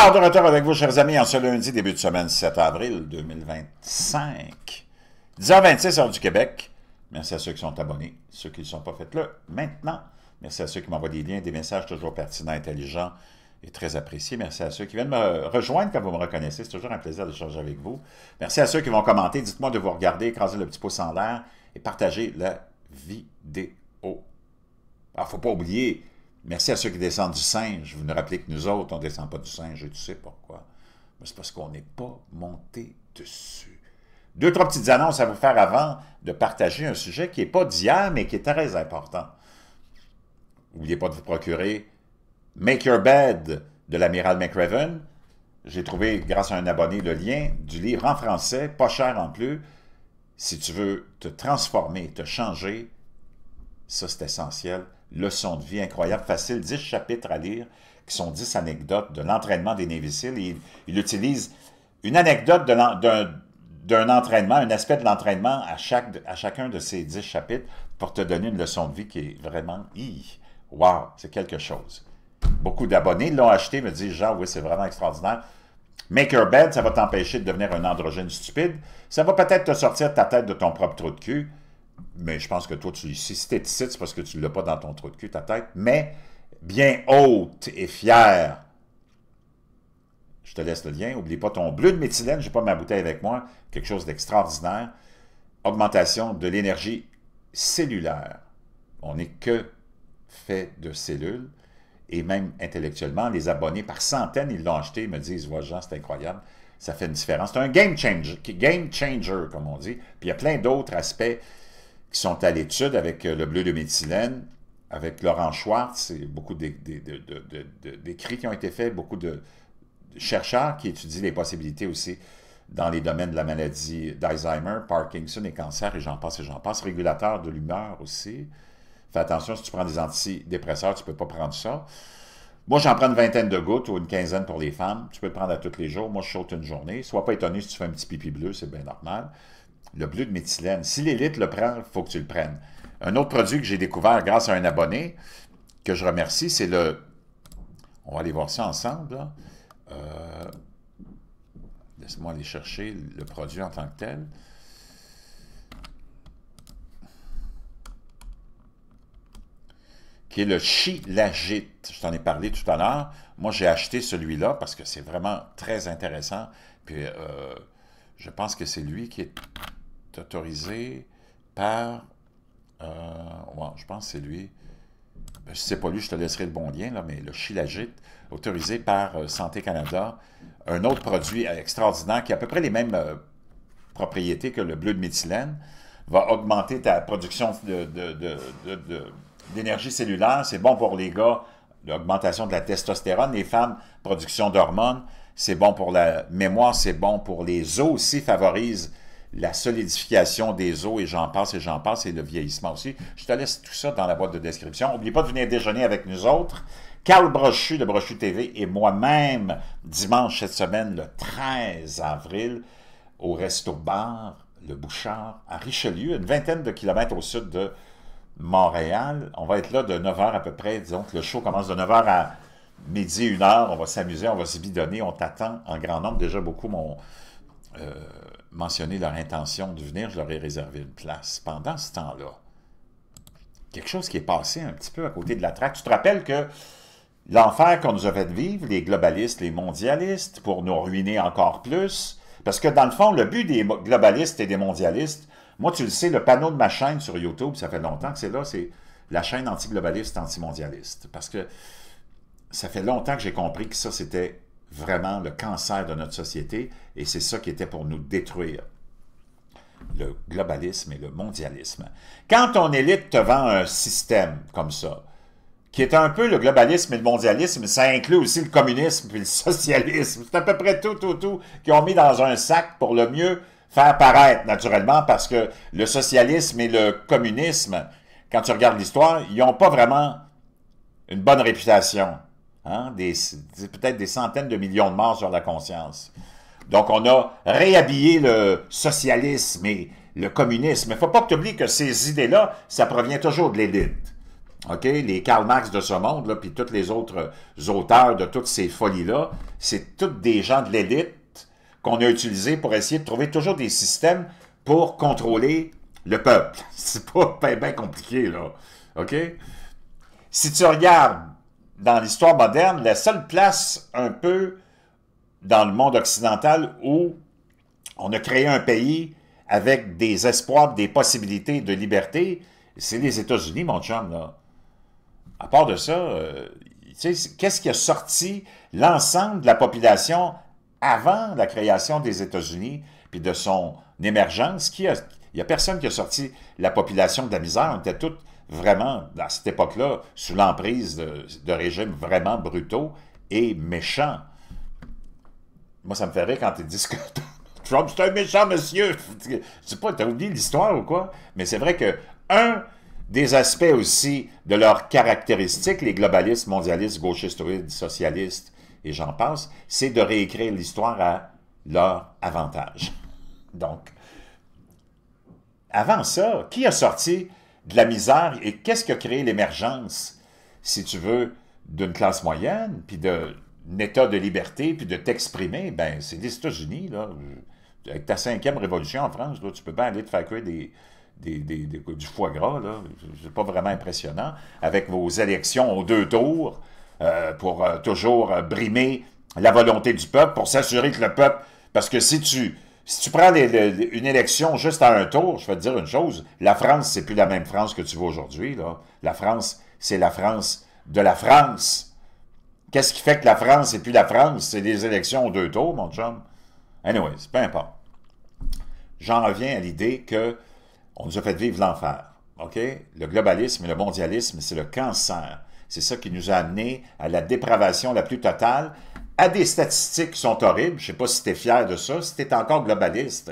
Alors, de retour avec vous, chers amis, en ce lundi, début de semaine, 7 avril 2025. 10h26, heure du Québec. Merci à ceux qui sont abonnés, ceux qui ne sont pas, faites-le maintenant. Merci à ceux qui m'envoient des liens, des messages toujours pertinents, intelligents et très appréciés. Merci à ceux qui viennent me rejoindre quand vous me reconnaissez. C'est toujours un plaisir d'échanger avec vous. Merci à ceux qui vont commenter. Dites-moi de vous regarder, écraser le petit pouce en l'air et partager la vidéo. Alors, il ne faut pas oublier... Merci à ceux qui descendent du singe. Vous nous rappelez que nous autres, on ne descend pas du singe, et tu sais pourquoi. Mais c'est parce qu'on n'est pas monté dessus. Deux, trois petites annonces à vous faire avant de partager un sujet qui n'est pas d'hier, mais qui est très important. N'oubliez pas de vous procurer Make Your Bed de l'amiral McRaven. J'ai trouvé, grâce à un abonné, le lien du livre en français, pas cher en plus. Si tu veux te transformer, te changer, ça c'est essentiel. Leçon de vie incroyable, facile, 10 chapitres à lire, qui sont 10 anecdotes de l'entraînement des Navy Seals. Il utilise une anecdote d'un entraînement, un aspect de l'entraînement à chacun de ces 10 chapitres pour te donner une leçon de vie qui est vraiment, wow, c'est quelque chose. Beaucoup d'abonnés l'ont acheté, me disent, genre, oui, c'est vraiment extraordinaire. Make Your Bed, ça va t'empêcher de devenir un androgyne stupide. Ça va peut-être te sortir de ta tête de ton propre trou de cul. Mais je pense que toi, si tu es ici, c'est parce que tu ne l'as pas dans ton trou de cul, ta tête. Mais bien haute et fière. Je te laisse le lien. N'oublie pas ton bleu de méthylène. Je n'ai pas ma bouteille avec moi. Quelque chose d'extraordinaire. Augmentation de l'énergie cellulaire. On n'est que fait de cellules. Et même intellectuellement, les abonnés par centaines, ils l'ont acheté. Ils me disent, voilà, Jean, c'est incroyable. Ça fait une différence. C'est un game changer, comme on dit. Puis il y a plein d'autres aspects qui sont à l'étude avec le bleu de méthylène, avec Laurent Schwartz, c'est beaucoup d'écrits qui ont été faits, beaucoup de chercheurs qui étudient les possibilités aussi dans les domaines de la maladie d'Alzheimer, Parkinson et cancer, et j'en passe, régulateur de l'humeur aussi. Fais attention, si tu prends des antidépresseurs, tu ne peux pas prendre ça. Moi, j'en prends une vingtaine de gouttes ou une quinzaine pour les femmes. Tu peux le prendre à tous les jours. Moi, je saute une journée. Sois pas étonné si tu fais un petit pipi bleu, c'est bien normal. Le bleu de méthylène. Si l'élite le prend, il faut que tu le prennes. Un autre produit que j'ai découvert grâce à un abonné, que je remercie, c'est le... On va aller voir ça ensemble. Laisse-moi aller chercher le produit en tant que tel. Qui est le Shilajit. Je t'en ai parlé tout à l'heure. Moi, j'ai acheté celui-là parce que c'est vraiment très intéressant. Puis, je pense que c'est lui qui est autorisé par... ouais, je pense que c'est lui. Ben, si ce n'est pas lui, je te laisserai le bon lien, là, mais le Shilajit, autorisé par Santé Canada. Un autre produit extraordinaire qui a à peu près les mêmes propriétés que le bleu de méthylène, va augmenter ta production d'énergie cellulaire. C'est bon pour les gars, l'augmentation de la testostérone. Les femmes, production d'hormones. C'est bon pour la mémoire, c'est bon pour les os aussi, favorise la solidification des os et j'en passe, et le vieillissement aussi. Je te laisse tout ça dans la boîte de description. N'oublie pas de venir déjeuner avec nous autres. Carl Brochu de Brochu TV et moi-même, dimanche cette semaine, le 13 avril, au Resto-Bar, le Bouchard, à Richelieu, une vingtaine de kilomètres au sud de Montréal. On va être là de 9h à peu près. Disons que le show commence de 9h à midi, 1h. On va s'amuser, on va se bidonner. On t'attend en grand nombre. Déjà, beaucoup m'ont mentionné leur intention de venir. Je leur ai réservé une place. Pendant ce temps-là, quelque chose qui est passé un petit peu à côté de la traque. Tu te rappelles que l'enfer qu'on nous a fait vivre, les globalistes, les mondialistes, pour nous ruiner encore plus, parce que dans le fond, le but des globalistes et des mondialistes, moi, tu le sais, le panneau de ma chaîne sur YouTube, ça fait longtemps que c'est là, c'est la chaîne anti-globaliste, anti-mondialiste. Parce que ça fait longtemps que j'ai compris que ça, c'était vraiment le cancer de notre société et c'est ça qui était pour nous détruire. Le globalisme et le mondialisme. Quand ton élite te vend un système comme ça, qui est un peu le globalisme et le mondialisme, ça inclut aussi le communisme et le socialisme. C'est à peu près tout, qu'ils ont mis dans un sac pour le mieux faire paraître, naturellement, parce que le socialisme et le communisme, quand tu regardes l'histoire, ils n'ont pas vraiment une bonne réputation. Hein? Peut-être des centaines de millions de morts sur la conscience. Donc, on a réhabillé le socialisme et le communisme. Il ne faut pas que tu oublies que ces idées-là, ça provient toujours de l'élite. OK, les Karl Marx de ce monde, là, puis tous les autres auteurs de toutes ces folies-là, c'est tous des gens de l'élite qu'on a utilisés pour essayer de trouver toujours des systèmes pour contrôler le peuple. C'est pas bien compliqué, là. OK? Si tu regardes dans l'histoire moderne, la seule place un peu dans le monde occidental où on a créé un pays avec des espoirs, des possibilités de liberté, c'est les États-Unis, mon chum, là. À part de ça, qu'est-ce qui a sorti l'ensemble de la population avant la création des États-Unis puis de son émergence? Il n'y a personne qui a sorti la population de la misère. On était tous vraiment, à cette époque-là, sous l'emprise de régimes vraiment brutaux et méchants. Moi, ça me fait rire quand ils disent que Trump, c'est un méchant monsieur. Je sais pas, t'as oublié l'histoire ou quoi? Mais c'est vrai que des aspects aussi de leurs caractéristiques, les globalistes, mondialistes, gauchistoïdes, socialistes, et j'en passe, c'est de réécrire l'histoire à leur avantage. Donc, avant ça, qui a sorti de la misère et qu'est-ce qui a créé l'émergence, si tu veux, d'une classe moyenne, puis d'un état de liberté, puis de t'exprimer? Ben, c'est les États-Unis, là. Avec ta 5e révolution en France, là, tu peux bien aller te faire cuire du foie gras, là. C'est pas vraiment impressionnant. Avec vos élections aux 2 tours, pour toujours brimer la volonté du peuple, pour s'assurer que le peuple... Parce que si tu prends une élection juste à un tour, je vais te dire une chose, la France, c'est plus la même France que tu vois aujourd'hui, là. La France, c'est la France de la France. Qu'est-ce qui fait que la France n'est plus la France? C'est les élections aux 2 tours, mon chum. Anyways, peu importe. J'en reviens à l'idée que on nous a fait vivre l'enfer. OK? Le globalisme et le mondialisme, c'est le cancer. C'est ça qui nous a amené à la dépravation la plus totale, à des statistiques qui sont horribles. Je ne sais pas si tu es fier de ça. Si tu es encore globaliste,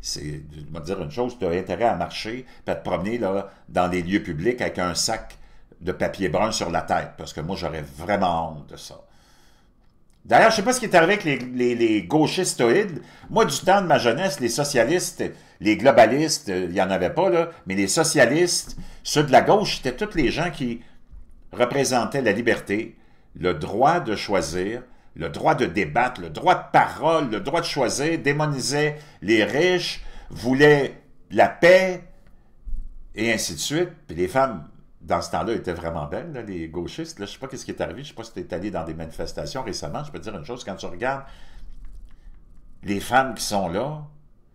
je vais te dire une chose, tu as intérêt à marcher et à te promener là, dans les lieux publics avec un sac de papier brun sur la tête, parce que moi, j'aurais vraiment honte de ça. D'ailleurs, je ne sais pas ce qui est arrivé avec les gauchistoïdes. Moi, du temps de ma jeunesse, les socialistes, les globalistes, il n'y en avait pas, là, mais les socialistes, ceux de la gauche, c'était tous les gens qui représentaient la liberté, le droit de choisir, le droit de débattre, le droit de parole, le droit de choisir, démonisaient les riches, voulaient la paix, et ainsi de suite. Puis les femmes, dans ce temps-là, étaient vraiment belles, là, les gauchistes. Là, je ne sais pas ce qui est arrivé, je ne sais pas si tu es allé dans des manifestations récemment. Je peux te dire une chose, quand tu regardes les femmes qui sont là,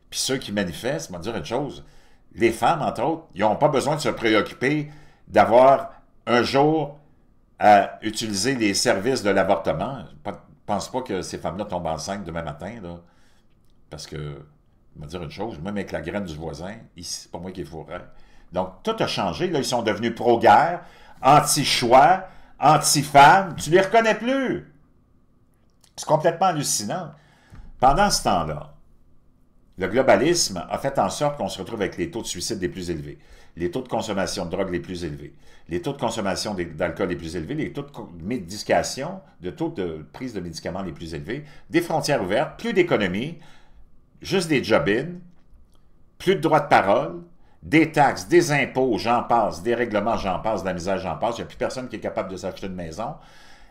puis ceux qui manifestent, je vais te dire une chose, les femmes, entre autres, ils n'ont pas besoin de se préoccuper d'avoir un jour à utiliser les services de l'avortement. Je ne pense pas que ces femmes-là tombent enceintes demain matin, là, parce que, je vais te dire une chose, même avec la graine du voisin, c'est pas moi qui est fourré. Donc, tout a changé. Là, ils sont devenus pro-guerre, anti-choix, anti-femmes. Tu ne les reconnais plus. C'est complètement hallucinant. Pendant ce temps-là, le globalisme a fait en sorte qu'on se retrouve avec les taux de suicide les plus élevés, les taux de consommation de drogue les plus élevés, les taux de consommation d'alcool les plus élevés, les taux de médication, de taux de prise de médicaments les plus élevés, des frontières ouvertes, plus d'économie, juste des job-in, plus de droit de parole, des taxes, des impôts, j'en passe, des règlements, j'en passe, de la misère, j'en passe. Il n'y a plus personne qui est capable de s'acheter une maison.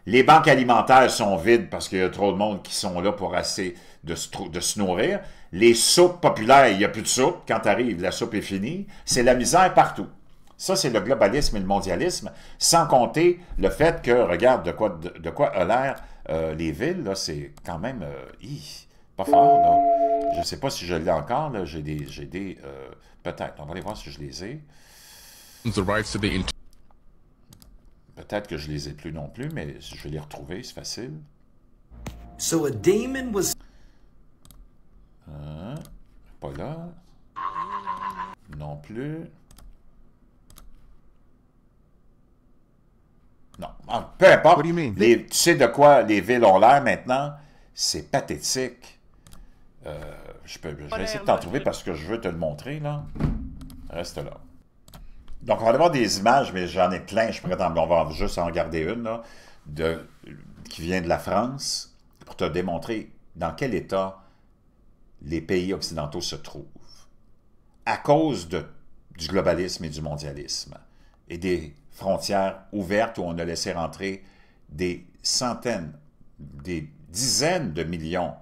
Les banques alimentaires sont vides parce qu'il y a trop de monde qui sont là pour assez de se nourrir. Les soupes populaires, il n'y a plus de soupe. Quand tu arrives, la soupe est finie. C'est la misère partout. Ça, c'est le globalisme et le mondialisme, sans compter le fait que, regarde, de quoi a l'air les villes, là, c'est quand même pas fort, là. Je ne sais pas si je l'ai encore, là. J'ai des peut-être. On va aller voir si je les ai. Peut-être que je les ai plus non plus, mais je vais les retrouver, c'est facile. So a demon was... Pas là. Non plus. Non. Peu importe. Tu sais de quoi les villes ont l'air maintenant? C'est pathétique. Je vais essayer de t'en trouver parce que je veux te le montrer, là. Reste là. Donc, on va avoir des images, mais j'en ai plein. On va juste en regarder une, là, qui vient de la France, pour te démontrer dans quel état les pays occidentaux se trouvent. À cause du globalisme et du mondialisme. et des frontières ouvertes où on a laissé rentrer des centaines, des dizaines de millions,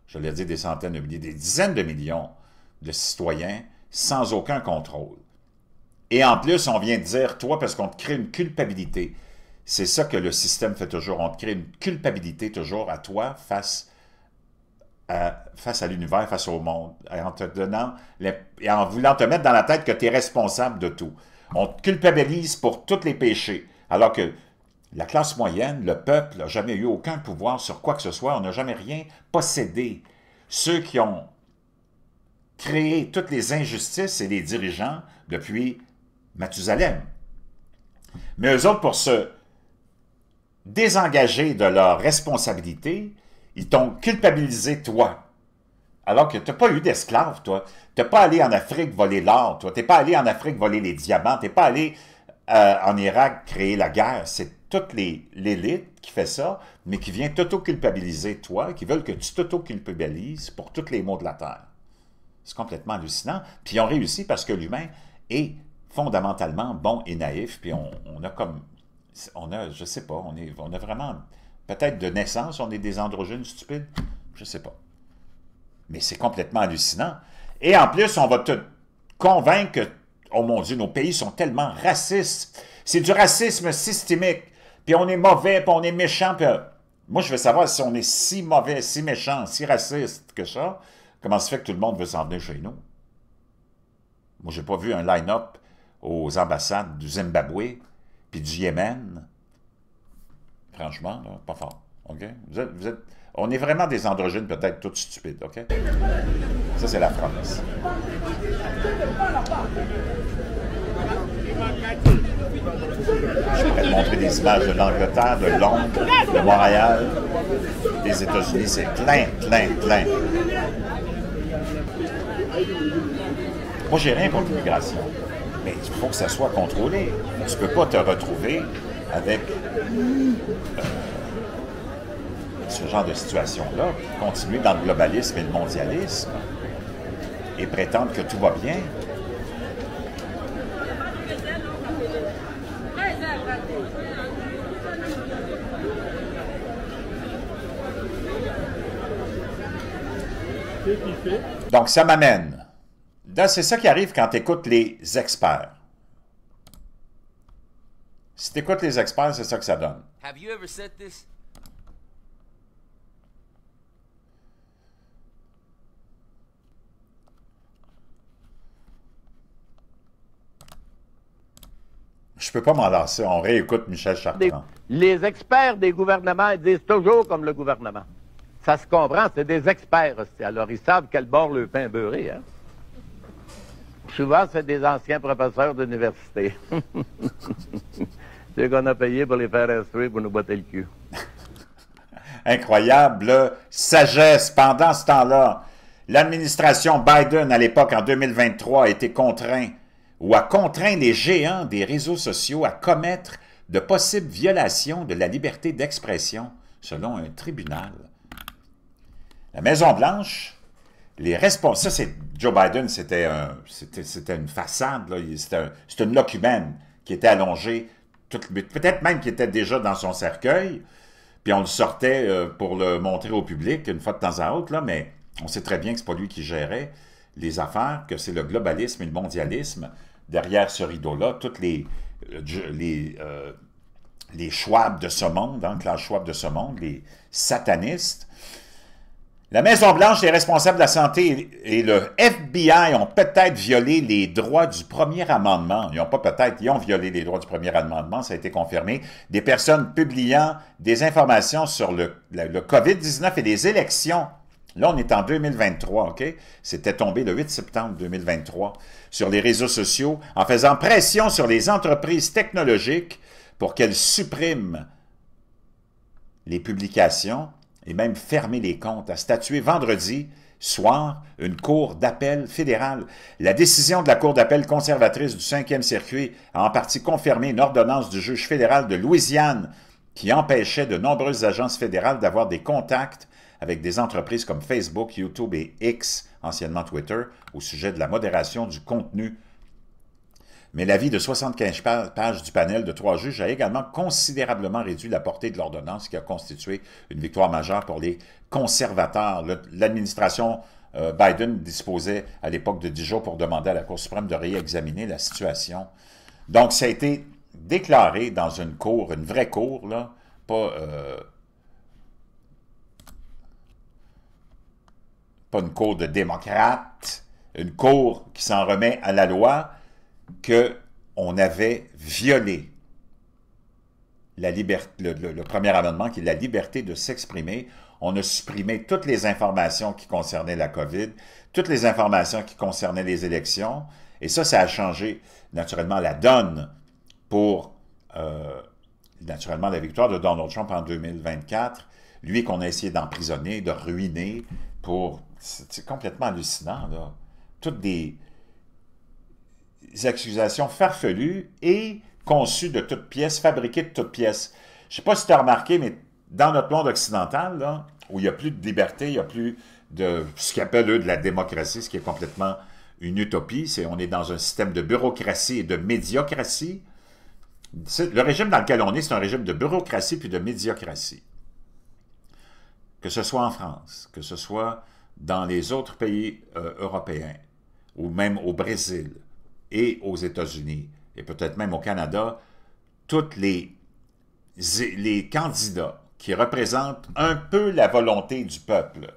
je l'ai dit des centaines de milliers, des dizaines de millions de citoyens sans aucun contrôle. Et en plus, on vient de dire, toi, parce qu'on te crée une culpabilité. C'est ça que le système fait toujours. On te crée une culpabilité toujours à toi face à l'univers, face au monde, en te donnant, et en voulant te mettre dans la tête que tu es responsable de tout. On te culpabilise pour tous les péchés, alors que la classe moyenne, le peuple, n'a jamais eu aucun pouvoir sur quoi que ce soit, on n'a jamais rien possédé. Ceux qui ont créé toutes les injustices, c'est les dirigeants depuis Mathusalem. Mais eux autres, pour se désengager de leur responsabilité, ils t'ont culpabilisé, toi. Alors que tu n'as pas eu d'esclaves, toi. Tu n'es pas allé en Afrique voler l'or, toi. Tu n'es pas allé en Afrique voler les diamants. Tu n'es pas allé en Irak créer la guerre. C'est toute l'élite qui fait ça, mais qui vient t'auto-culpabiliser, toi, qui veulent que tu t'auto-culpabilises pour tous les maux de la terre. C'est complètement hallucinant. Puis ils ont réussi parce que l'humain est fondamentalement bon et naïf, puis on a comme... je sais pas, on a vraiment... Peut-être de naissance, on est des androgynes stupides, je sais pas. Mais c'est complètement hallucinant. Et en plus, on va te convaincre que, oh mon Dieu, nos pays sont tellement racistes. C'est du racisme systémique. Puis on est mauvais, puis on est méchant. Puis, moi, je veux savoir si on est si mauvais, si méchant, si raciste que ça, comment se fait que tout le monde veut s'en venir chez nous? Moi, j'ai pas vu un line-up aux ambassades du Zimbabwe puis du Yémen. Franchement, là, pas fort. OK? On est vraiment des androgynes peut-être tous stupides. OK? Ça, c'est la France. Je pourrais te montrer des images de l'Angleterre, de Londres, de Montréal, des États-Unis. C'est plein, plein, plein. Moi, j'ai rien contre l'immigration. Mais il faut que ça soit contrôlé. Tu ne peux pas te retrouver avec ce genre de situation-là, continuer dans le globalisme et le mondialisme et prétendre que tout va bien. Donc, ça m'amène. C'est ça qui arrive quand tu écoutes les experts. Si tu écoutes les experts, c'est ça que ça donne. Have you ever said this? Je peux pas m'en lasser. On réécoute Michel Chartrand. Les experts des gouvernements ils disent toujours comme le gouvernement. Ça se comprend, c'est des experts aussi. Alors, ils savent quel bord le pain beurré, hein? Souvent, c'est des anciens professeurs d'université. C'est qu'on a payé pour les faire instruire pour nous botter le cul. Incroyable sagesse. Pendant ce temps-là, l'administration Biden, à l'époque, en 2023, a été contraint ou a contraint les géants des réseaux sociaux à commettre de possibles violations de la liberté d'expression, selon un tribunal. La Maison-Blanche, les responsables... Ça, c'est Joe Biden, c'était une façade, c'était une loque humaine qui était allongée, peut-être même qui était déjà dans son cercueil, puis on le sortait pour le montrer au public une fois de temps à autre, là, mais on sait très bien que ce n'est pas lui qui gérait les affaires, que c'est le globalisme et le mondialisme derrière ce rideau-là, toutes les Schwab de ce monde, hein, Klaus Schwab de ce monde, les satanistes. La Maison-Blanche, les responsables de la santé et le FBI ont peut-être violé les droits du premier amendement. Ils n'ont pas peut-être, ils ont violé les droits du premier amendement, ça a été confirmé. Des personnes publiant des informations sur le COVID-19 et les élections. Là, on est en 2023, OK? C'était tombé le 8 septembre 2023 sur les réseaux sociaux en faisant pression sur les entreprises technologiques pour qu'elles suppriment les publications et même fermer les comptes, a statué vendredi soir une cour d'appel fédérale. La décision de la cour d'appel conservatrice du 5e circuit a en partie confirmé une ordonnance du juge fédéral de Louisiane qui empêchait de nombreuses agences fédérales d'avoir des contacts avec des entreprises comme Facebook, YouTube et X, anciennement Twitter, au sujet de la modération du contenu. Mais l'avis de 75 pages du panel de 3 juges a également considérablement réduit la portée de l'ordonnance qui a constitué une victoire majeure pour les conservateurs. L'administration Biden disposait à l'époque de 10 jours pour demander à la Cour suprême de réexaminer la situation. Donc, ça a été déclaré dans une cour, une vraie cour, là, pas une cour de démocrates, une cour qui s'en remet à la loi, qu'on avait violé la liberté, le premier amendement, qui est la liberté de s'exprimer. On a supprimé toutes les informations qui concernaient la COVID, toutes les informations qui concernaient les élections, et ça a changé naturellement la donne pour naturellement la victoire de Donald Trump en 2024, lui qu'on a essayé d'emprisonner, de ruiner, pour... C'est complètement hallucinant, là. Toutes des accusations farfelues et conçues de toutes pièces, fabriquées de toutes pièces. Je ne sais pas si tu as remarqué, mais dans notre monde occidental, là, où il n'y a plus de liberté, il n'y a plus de ce qu'ils appellent, eux, de la démocratie, ce qui est complètement une utopie, on est dans un système de bureaucratie et de médiocratie. Le régime dans lequel on est, c'est un régime de bureaucratie puis de médiocratie. Que ce soit en France, que ce soit dans les autres pays européens, ou même au Brésil et aux États-Unis, et peut-être même au Canada, tous les candidats qui représentent un peu la volonté du peuple,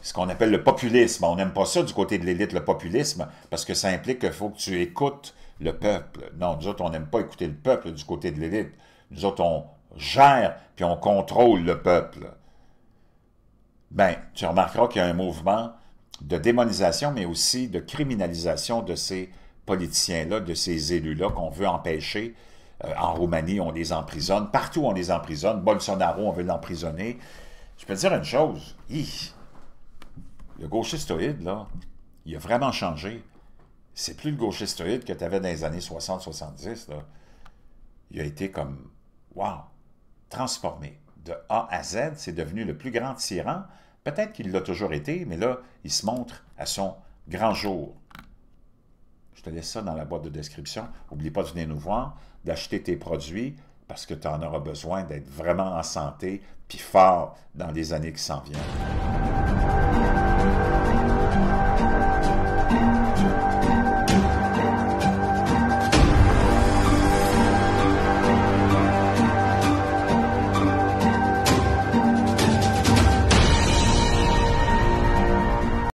ce qu'on appelle le populisme. On n'aime pas ça du côté de l'élite, le populisme, parce que ça implique qu'il faut que tu écoutes le peuple. Non, nous autres, on n'aime pas écouter le peuple du côté de l'élite. Nous autres, on gère puis on contrôle le peuple. Ben, tu remarqueras qu'il y a un mouvement de démonisation, mais aussi de criminalisation de ces politiciens-là, de ces élus-là qu'on veut empêcher. En Roumanie, on les emprisonne. Partout, on les emprisonne. Bolsonaro, on veut l'emprisonner. Je peux te dire une chose. Le gauchistoïde, là, il a vraiment changé. C'est plus le gauchistoïde que tu avais dans les années 60-70, là. Il a été comme, wow, transformé. De A à Z, c'est devenu le plus grand tyran. Peut-être qu'il l'a toujours été, mais là, il se montre à son grand jour. Je te laisse ça dans la boîte de description. N'oublie pas de venir nous voir, d'acheter tes produits, parce que tu en auras besoin d'être vraiment en santé, puis fort dans les années qui s'en viennent.